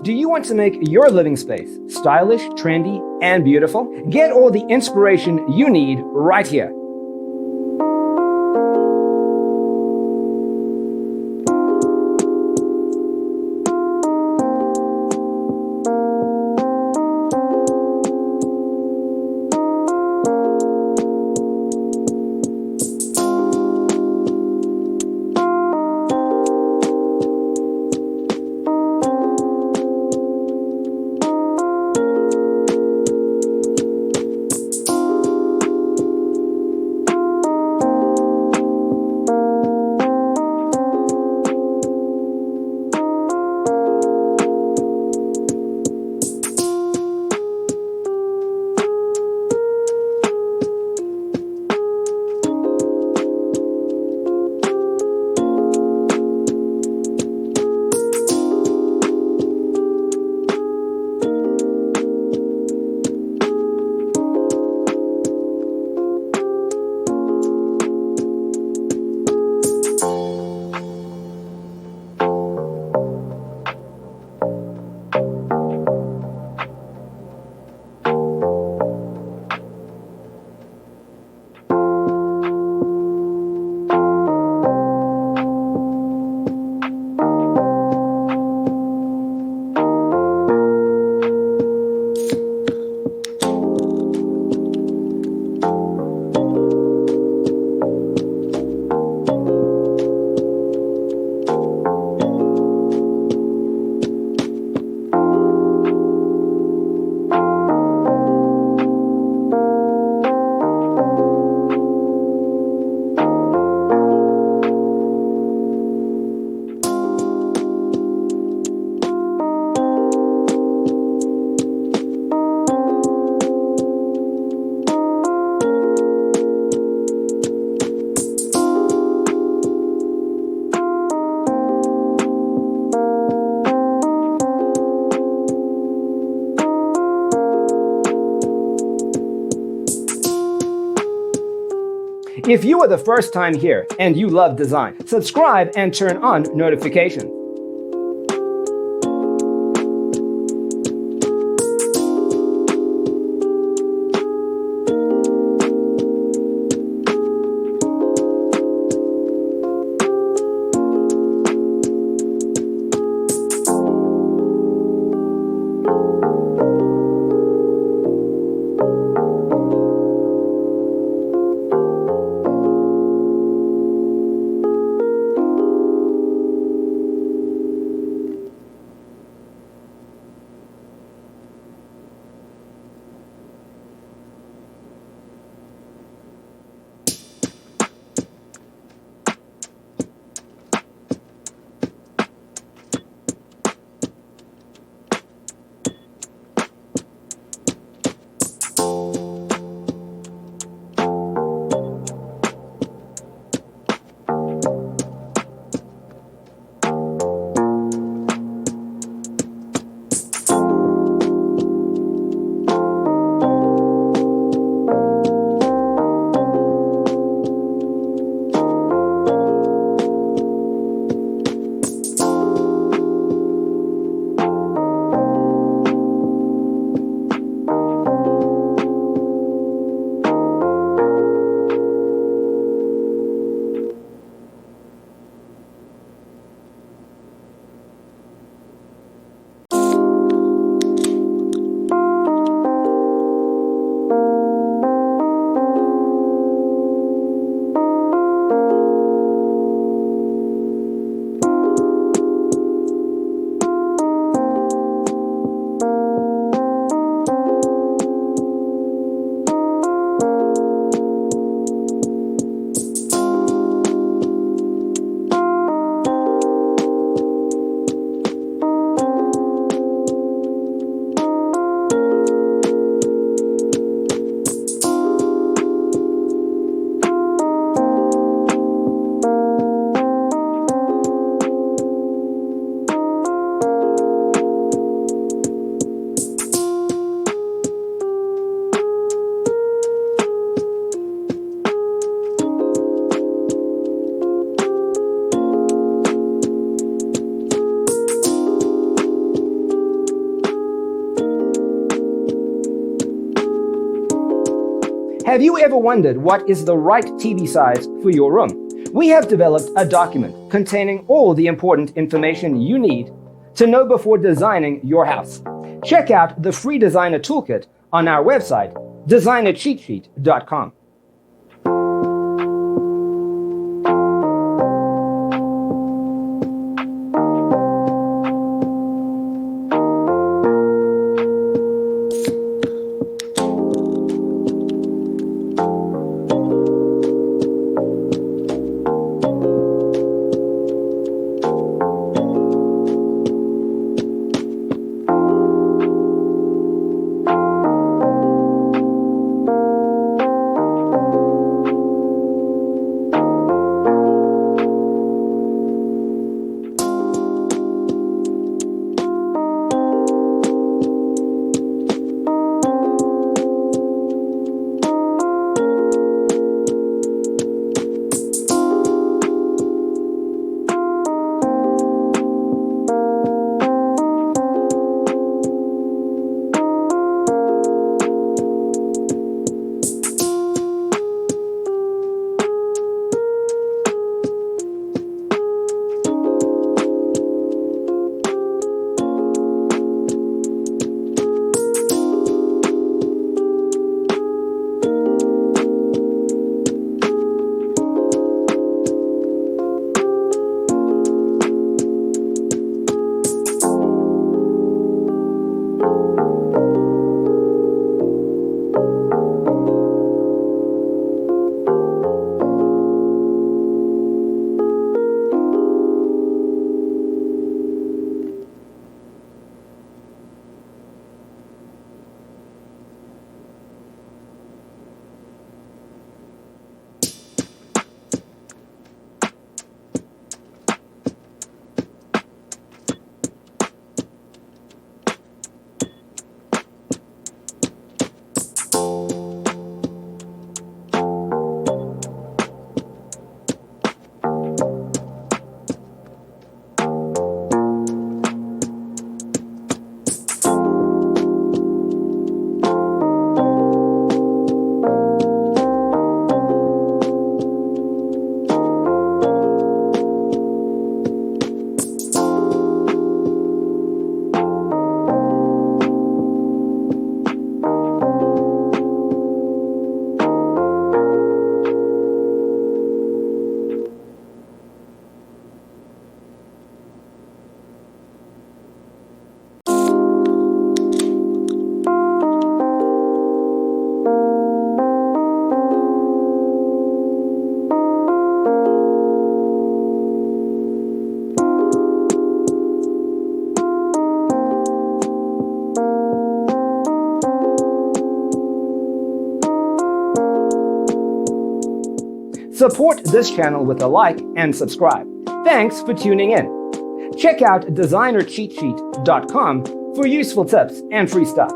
Do you want to make your living space stylish, trendy, and beautiful? Get all the inspiration you need right here. If you are the first time here and you love design, subscribe and turn on notifications. Have you ever wondered what is the right TV size for your room? We have developed a document containing all the important information you need to know before designing your house. Check out the free designer toolkit on our website, designercheatsheet.com. Support this channel with a like and subscribe. Thanks for tuning in. Check out designercheatsheet.com for useful tips and free stuff.